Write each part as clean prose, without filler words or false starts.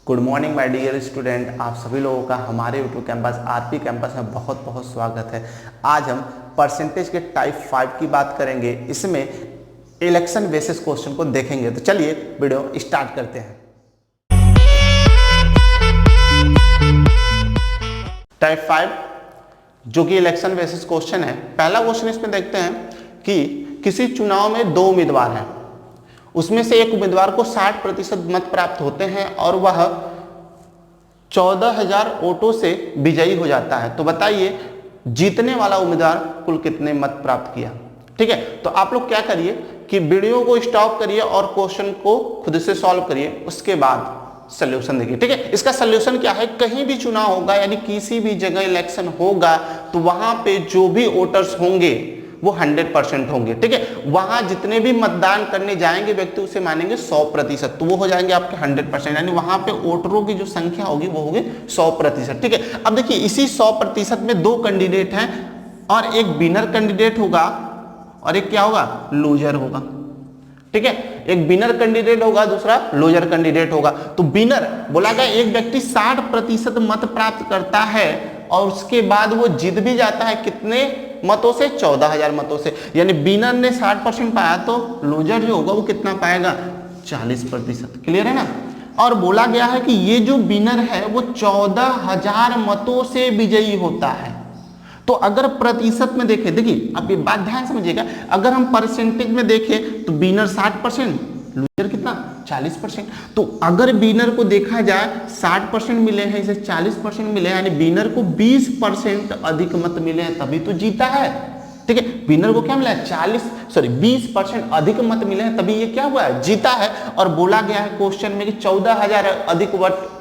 Good morning my dear student, आप सभी लोगों का हमारे यूट्यूब कैंपस आरपी कैंपस में बहुत बहुत स्वागत है। आज हम परसेंटेज के टाइप 5 की बात करेंगे। इसमें इलेक्शन बेसिस क्वेश्चन को देखेंगे। तो चलिए वीडियो स्टार्ट करते हैं। टाइप 5 जो कि इलेक्शन बेसिस क्वेश्चन है। पहला क्वेश्चन इसमें देखते हैं कि किसी चुनाव में दो उम्मीदवार हैं, उसमें से एक उम्मीदवार को 60% मत प्राप्त होते हैं और वह 14,000 वोटों से विजयी हो जाता है। तो बताइए जीतने वाला उम्मीदवार कुल कितने मत प्राप्त किया। ठीक है, तो आप लोग क्या करिए कि वीडियो को स्टॉप करिए और क्वेश्चन को खुद से सॉल्व करिए, उसके बाद सॉल्यूशन देखिए। ठीक है, इसका सॉल्यूशन क्या है, कहीं भी चुनाव होगा यानी किसी भी जगह इलेक्शन होगा तो वहां पे जो भी वोटर्स होंगे वो 100% होंगे। ठीक है, वहां जितने भी मतदान करने जाएंगे व्यक्ति उसे मानेंगे 100%, तो वो हो जाएंगे आपके 100%, यानी वहां पे वोटरों की जो संख्या होगी वो होगी 100%। ठीक है, अब देखिए इसी 100% में दो कैंडिडेट हैं और एक विनर कैंडिडेट होगा और एक क्या होगा, लूजर होगा। ठीक है, एक विनर कैंडिडेट होगा, दूसरा लूजर कैंडिडेट होगा। तो विनर बोला गया एक व्यक्ति 60% मत प्राप्त करता है और उसके बाद वो जीत भी जाता है कितने मतों से, 14,000 मतों से। यानी विनर ने 60% पाया तो लूजर जो होगा वो कितना पाएगा, 40%। क्लियर है ना। और बोला गया है कि ये जो विनर है वो 14,000 मतों से विजयी होता है। तो अगर प्रतिशत में देखें, देखिए अब ये बात ध्यान समझिएगा, अगर हम परसेंटेज में देखें तो विनर 60%, लूजर कितना 40%। तो अगर विनर को देखा जाए 60% मिले हैं, इसे 40% मिले हैं, यानी विनर को 20% अधिक मत मिले हैं तभी तो जीता है। ठीक है, विनर को क्या मिला है, 20% अधिक मत मिले हैं तभी ये क्या हुआ है, जीता है। और बोला गया है क्वेश्चन में कि 14,000 अधिक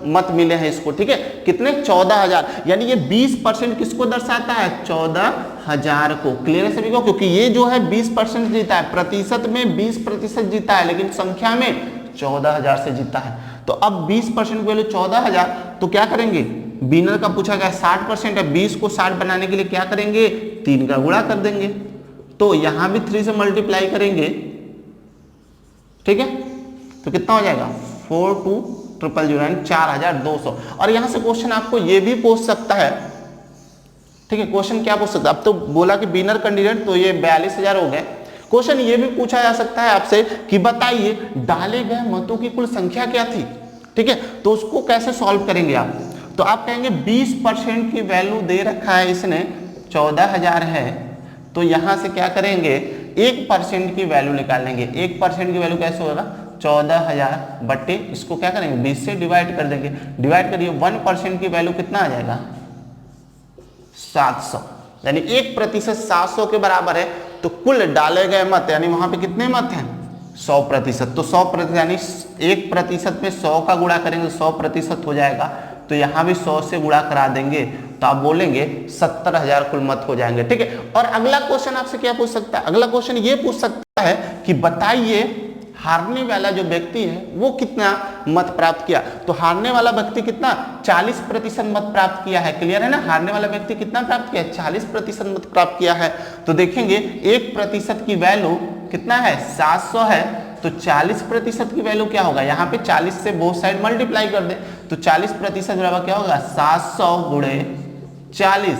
मत मिले हैं इसको। ठीक है, कितने, 14,000, यानी ये 20% किसको दर्शाता है, 14,000 को। क्लियर है सभी को, क्योंकि ये जो है 20% जीता है, प्रतिशत में 20% जीता है लेकिन संख्या में 14,000 से जीता है। तो अब 20% वैल्यू 14,000, तो क्या करेंगे, विनर का पूछा गया 60% है, 20 को 60 बनाने के लिए क्या करेंगे, 3 का गुणा कर देंगे। तो यहां भी 3 से मल्टीप्लाई करेंगे। ठीक है, तो कितना हो जाएगा, 42,000 4,200। और यहां से क्वेश्चन आपको ये भी पूछ सकता है। ठीक है, क्वेश्चन क्या पूछ सकता है, अब तो बोला कि विनर कैंडिडेट, तो ये 42,000 हो गए। क्वेश्चन ये भी पूछा जा सकता है आपसे कि बताइए डाले गए मतों की कुल संख्या क्या थी। ठीक है, तो उसको कैसे सॉल्व करेंगे आप, तो आप कहेंगे 20% की वैल्यू दे रखा है इसने, 14,000 है, तो यहां से क्या करेंगे 1% की वैल्यू निकालेंगे। 1% की वैल्यू कैसे होगा, 14,000 बटे इसको क्या करेंगे 20 से डिवाइड कर देंगे। डिवाइड करिए, 1% की वैल्यू कितना आ जाएगा, 700, यानी 1% 700 के बराबर है। तो कुल डाले गए मत यानी वहां पे कितने मत हैं, 100%। तो 100% यानी 1% में 100 का गुणा करेंगे 100% हो जाएगा। तो यहां भी 100 से गुणा करा देंगे तो आप बोलेंगे 70,000 कुल मत हो जाएंगे। ठीक है, और अगला क्वेश्चन आपसे क्या पूछ सकता है, अगला क्वेश्चन ये पूछ सकता है कि बताइए हारने वाला जो व्यक्ति है वो कितना मत प्राप्त किया। तो हारने वाला व्यक्ति कितना, 40% मत प्राप्त किया है। क्लियर है ना, हारने वाला व्यक्ति कितना प्राप्त किया है, 40% मत प्राप्त किया है। तो देखेंगे 1% की वैल्यू कितना है, 700 है, तो 40% की वैल्यू क्या होगा, यहाँ पे 40 से बोथ साइड मल्टीप्लाई कर दे तो 40% बराबर क्या होगा, 700 गुणे 40,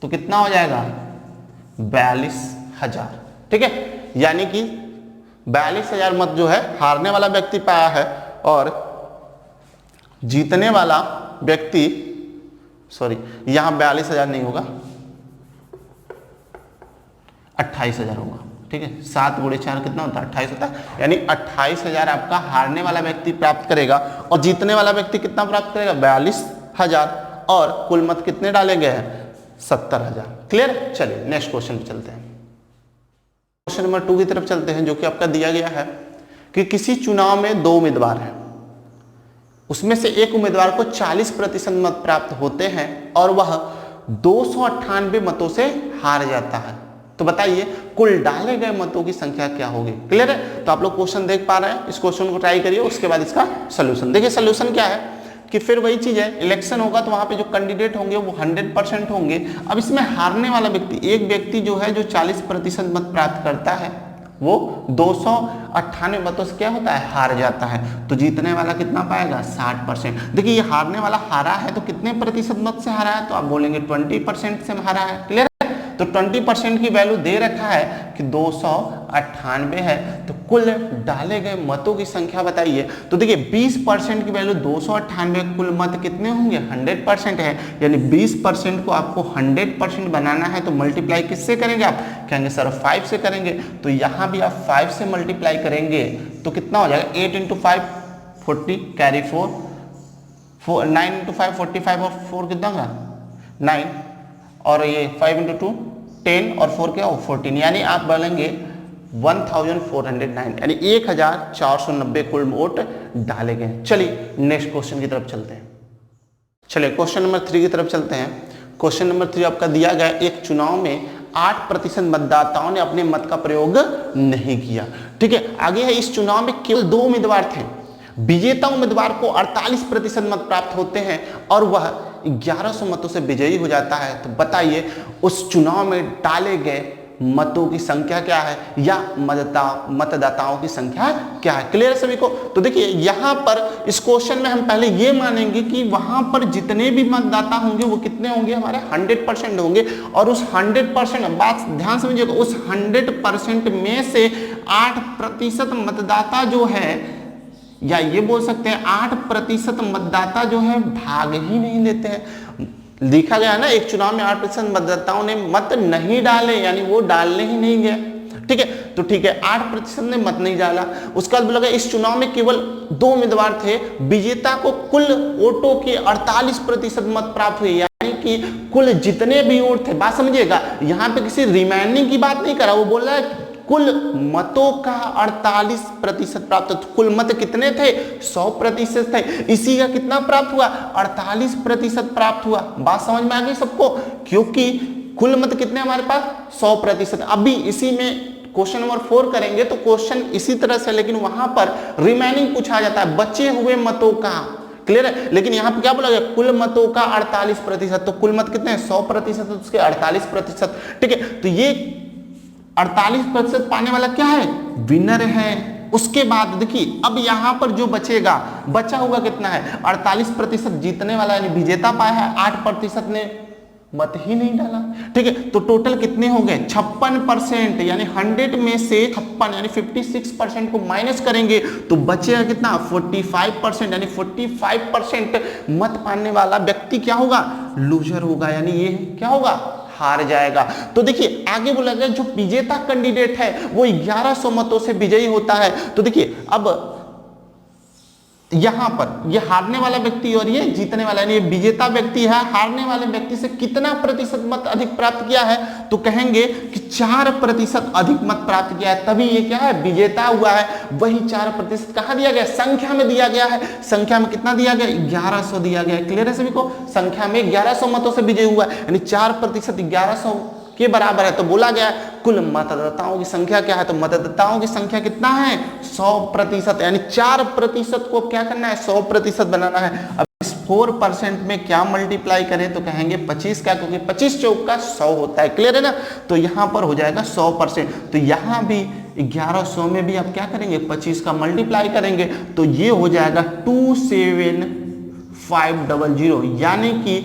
तो कितना हो जाएगा 42,000। ठीक है, यानी कि 42,000 मत जो है हारने वाला व्यक्ति पाया है और जीतने वाला व्यक्ति, यहां 42,000 नहीं होगा, 28,000 होगा। ठीक है, 7 गुणे 4 कितना होता है, 28 होता है, यानी 28,000 आपका हारने वाला व्यक्ति प्राप्त करेगा और जीतने वाला व्यक्ति कितना प्राप्त करेगा, 42,000। और कुल मत कितने डाले गए हैं, 70,000। क्लियर। चलिए नेक्स्ट क्वेश्चन पे चलते हैं। क्वेश्चन नंबर 2 की तरफ चलते हैं, जो कि आपका दिया गया है कि किसी चुनाव में दो उम्मीदवार हैं, उसमें से एक उम्मीदवार को 40% मत प्राप्त होते हैं और वह 298 मतों से हार जाता है। तो बताइए कुल डाले गए मतों की संख्या क्या होगी। क्लियर है, तो आप लोग क्वेश्चन देख पा रहे हैं, इस क्वेश्चन को ट्राई करिए, उसके बाद इसका सोल्यूशन देखिए। सोल्यूशन क्या है कि फिर वही चीज है, इलेक्शन होगा तो वहां पे जो कैंडिडेट होंगे वो 100% होंगे। अब इसमें हारने वाला व्यक्ति, एक व्यक्ति जो है जो 40% मत प्राप्त करता है वो 298 मतों से क्या होता है, हार जाता है। तो जीतने वाला कितना पाएगा, 60%। देखिए ये हारने वाला हारा है तो कितने प्रतिशत मत से हारा है, तो आप बोलेंगे 20% से हारा है। क्लियर है? तो 20% की वैल्यू दे रखा है कि 298 है, तो कुल डाले गए मतों की संख्या बताइए। तो देखिए 20% की वैल्यू 298, कुल मत कितने होंगे, 100% है, यानी 20% को आपको 100% बनाना है तो मल्टीप्लाई किससे करेंगे, आप कहेंगे सर 5 से करेंगे। तो यहाँ भी आप 5 से मल्टीप्लाई करेंगे तो कितना हो जाएगा, 8 × 5 40, कैरी 4, 9 × 5 45 और 4 कितना होगा 9, और ये 5 × 2 10 और 4 क्या हो 14, यानी आप बोलेंगे 1409, यानी 1490 कुल वोट डाले गए। चलिए नेक्स्ट क्वेश्चन की तरफ चलते हैं। चलिए क्वेश्चन नंबर 3 की तरफ चलते हैं। क्वेश्चन नंबर 3 आपका दिया गया, एक चुनाव में 8% मतदाताओं ने अपने मत का प्रयोग नहीं किया। ठीक है, आगे है इस चुनाव में केवल 2 उम्मीदवार थे, विजेता उम्मीदवार को 48% मत प्राप्त होते हैं और वह 1100 मतों से विजयी हो जाता है। तो बताइए उस चुनाव में डाले गए मतों की संख्या क्या है या मतदाताओं की संख्या क्या है। क्लियर है सभी को? तो देखिए यहां पर इस क्वेश्चन में हम पहले ये मानेंगे कि वहां पर जितने भी मतदाता होंगे वो कितने होंगे, हमारे 100% होंगे, और उस 100% बात ध्यान समझिएगा, उस 100% में से 8% मतदाता जो है, या ये बोल सकते हैं 8% मतदाता जो है भाग ही नहीं देते हैं। लिखा गया ना एक चुनाव में 8% मतदाताओं ने मत नहीं डाले, यानी वो डालने ही नहीं गए। ठीक है, तो ठीक है 8% ने मत नहीं डाला। उसके बाद बोला इस चुनाव में केवल 2 उम्मीदवार थे, विजेता को कुल वोटों के 48% मत प्राप्त हुए, यानी कि कुल जितने भी वोट थे। बात समझिएगा, यहाँ पे किसी रिमाइंडिंग की बात नहीं करा, वो बोल रहा है कुल मतों का 48% प्राप्त। तो कुल मत कितने थे, 100% थे, इसी का कितना प्राप्त हुआ, 48% प्राप्त हुआ। बात समझ में आ गई सबको? क्योंकि कुल मत कितने हमारे पास 100%। अभी इसी में क्वेश्चन नंबर 4 करेंगे तो क्वेश्चन इसी तरह से, लेकिन वहां पर रिमेनिंग पूछा जाता है, बचे हुए मतों का। क्लियर है? लेकिन यहाँ पे क्या बोला गया, कुल मतों का 48%। तो कुल मत कितने हैं, 100%, तो उसके 48%। ठीक है, तो ये 48% पाने वाला क्या है, विनर है। उसके बाद देखिए अब यहां पर जो बचेगा, बचा हुआ कितना है, 48% जीतने वाला यानी विजेता पाया है, 8% ने मत ही नहीं डाला। ठीक है, तो टोटल कितने हो गए, 56%, यानी 100 में से 56 यानी 56% को माइनस करेंगे तो बचेगा कितना, 45%, यानी 45% मत पाने वाला व्यक्ति क्या होगा, लूजर होगा, यानी ये क्या होगा, हार जाएगा। तो देखिए आगे बोला गया जो विजेता कैंडिडेट है वो 1100 मतों से विजयी होता है। तो देखिए अब यहां पर ये हारने वाला व्यक्ति और ये जीतने वाला, यानी ये विजेता व्यक्ति है, हारने वाले व्यक्ति से कितना प्रतिशत मत अधिक प्राप्त किया है, तो कहेंगे कि 4% अधिक मत प्राप्त किया है, तभी ये क्या है, विजेता हुआ है। वही 4% कहां दिया गया, संख्या में दिया गया है। संख्या में कितना दिया गया, 1100 दिया गया है। क्लियर है सभी को? संख्या में 1100 मतों से विजयी हुआ है, यानी 4% 1100 के बराबर है। तो बोला गया कुल मतदाताओं की संख्या क्या है, तो मतदाताओं की संख्या कितना है, 100%, यानी 4% को क्या करना है, 100% बनाना है। अब इस 4% में क्या मल्टीप्लाई करें, तो कहेंगे 25 का, क्योंकि 25 चौक का 100 होता है। क्लियर है ना? तो यहां पर हो जाएगा 100%। तो यहां भी 1100 में भी आप क्या करेंगे, 25 का मल्टीप्लाई करेंगे, तो ये हो जाएगा 27500, यानी कि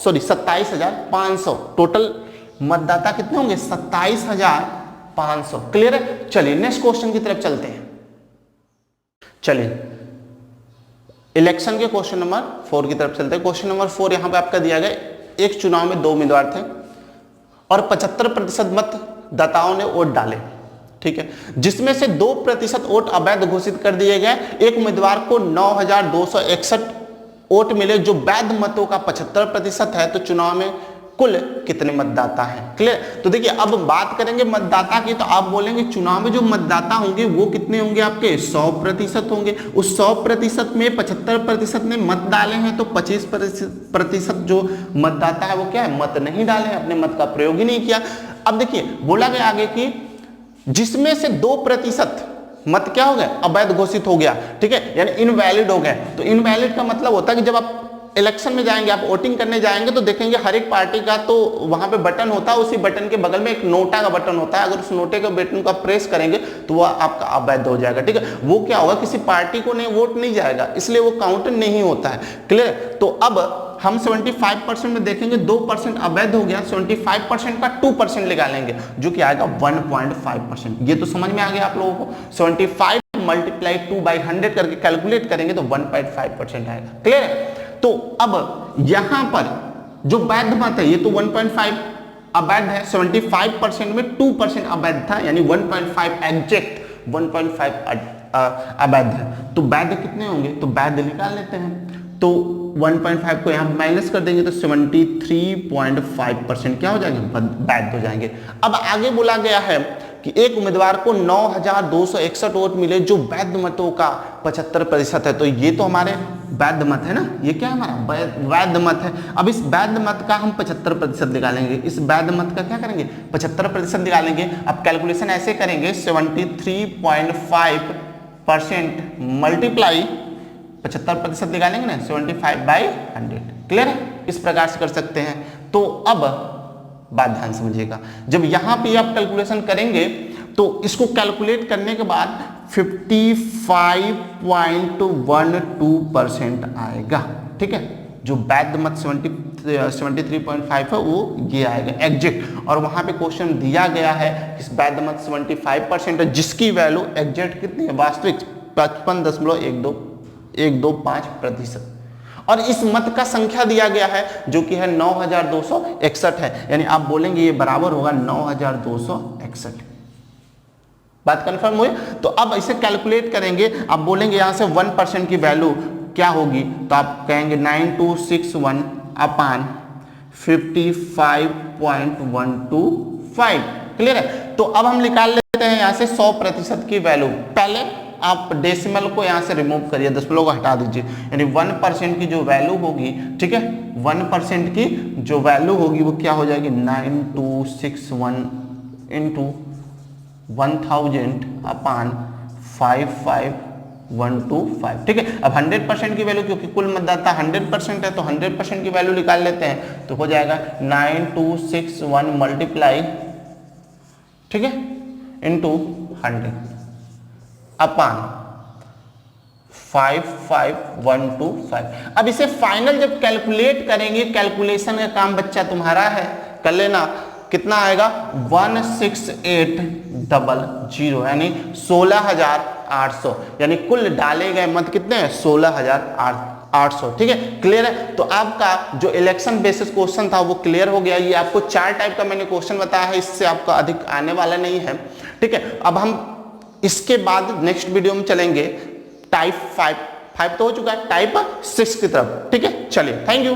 27,500 टोटल मतदाता कितने होंगे, 27,500। क्लियर है? चलिए नेक्स्ट क्वेश्चन की तरफ चलते हैं। चलिए इलेक्शन के क्वेश्चन नंबर 4 की तरफ चलते हैं। क्वेश्चन नंबर 4 यहां पे आपका दिया गया, एक चुनाव में 2 उम्मीदवार थे और 75% मतदाताओं ने वोट डाले। ठीक है, जिसमें से 2% वोट अवैध घोषित कर दिए गए। एक उम्मीदवार को 9,261 वोट मिले जो वैध मतों का 75% है। तो चुनाव में कुल कितने मतदाता हैं। क्लियर? तो देखिए अब बात करेंगे मतदाता की, तो आप बोलेंगे चुनाव में जो मतदाता होंगे वो कितने होंगे, आपके 100% होंगे। उस 100% में 75% ने मत डाले हैं, तो 25% जो मतदाता है वो क्या है, मत नहीं डाले हैं, अपने मत का प्रयोग ही नहीं किया। अब देखिए बोला गया आगे कि जिसमें से 2% मत क्या हो गया, अवैध घोषित हो गया। ठीक है, यानी इनवैलिड हो गए। तो इनवैलिड का मतलब होता है कि जब आप इलेक्शन में जाएंगे, आप वोटिंग करने जाएंगे तो देखेंगे हर एक पार्टी का तो वहां पे बटन होता है, उसी बटन के बगल में एक नोटा का बटन होता है, अगर उस नोटे के बटन को आप प्रेस करेंगे तो वो आपका अवैध हो जाएगा। ठीक है, वो क्या होगा, किसी पार्टी को नहीं वोट नहीं जाएगा, इसलिए वो काउंट नहीं होता है। क्लियर। तो अब हम 75% में देखेंगे 2% अवैध हो गया, 75% का 2% निकालेंगे जो कि आएगा 1.5%। ये तो समझ में आ गया आप लोगों को। 75 मल्टीप्लाई 2/100 करके कैलकुलेट करेंगे तो 1.5% आएगा। क्लियर है। तो अब यहां पर जो वैध मत है ये तो 1.5 अवैध है, 75% में 2% अवैध था, यानी 1.5 एग्जैक्ट 1.5 अवैध है। तो वैध कितने होंगे, तो वैध निकाल लेते हैं। तो 1.5 को यहाँ माइनस कर देंगे तो 73.5% क्या हो जाएंगे, वैध हो जाएंगे। अब आगे बोला गया है कि एक उम्मीदवार को 9,261 वोट मिले जो वैध मतों का 75% है। तो ये तो हमारे वैध मत है ना, ये क्या है हमारा वैध मत है। अब इस वैध मत का हम 75% निकालेंगे, इस वैध मत का क्या करेंगे 75% निकालेंगे। अब कैलकुलेशन ऐसे करेंगे 73.5% मल्टीप्लाई 75% निकालेंगे ना 75/100। क्लियर है, इस प्रकार से कर सकते हैं। तो अब बात ध्यान समझिएगा, जब यहां पे आप कैलकुलेशन करेंगे तो इसको कैलकुलेट करने के बाद 55.12% आएगा। ठीक है, जो वैध मत 73.5 है वो ये आएगा एग्जैक्ट। और वहां पे क्वेश्चन दिया गया है इस वैध मत 75% है जिसकी वैल्यू एग्जैक्ट कितनी है, वास्तविक 55.125%। और इस मत का संख्या दिया गया है जो कि है 9,261 है, यानी आप बोलेंगे ये बराबर होगा 9,261। बात कंफर्म हुई। तो अब इसे कैलकुलेट करेंगे, आप बोलेंगे यहां से 1% की वैल्यू क्या होगी, तो आप कहेंगे 9261 अपान 55.125। क्लियर है। तो अब हम निकाल लेते हैं यहां से 100% की वैल्यू। पहले आप डेसिमल को यहां से रिमूव करिए, दशमलव को हटा दीजिए, यानी 1% की जो वैल्यू होगी, ठीक है, 1% की जो वैल्यू होगी वो क्या हो जाएगी 9261 इंटू 1000 अपान 55.125। ठीक है। अब 100% की वैल्यू, क्योंकि कुल मतदाता 100% है तो 100% की वैल्यू निकाल लेते हैं, तो हो जाएगा 9261 मल्टीप्लाई, ठीक है, इंटू 100 अपान 55.125। अब इसे फाइनल जब कैलकुलेट करेंगे, कैलकुलेशन का काम बच्चा तुम्हारा है, कर लेना। कितना आएगा 16800, यानी 16,800, यानी कुल डाले गए मत कितने हैं 16,800। ठीक है, क्लियर है। तो आपका जो इलेक्शन बेसिस क्वेश्चन था वो क्लियर हो गया। ये आपको 4 टाइप का मैंने क्वेश्चन बताया है, इससे आपका अधिक आने वाला नहीं है। ठीक है, अब हम इसके बाद नेक्स्ट वीडियो में चलेंगे टाइप 5 तो हो चुका है, टाइप 6 की तरफ। ठीक है, चलिए, थैंक यू।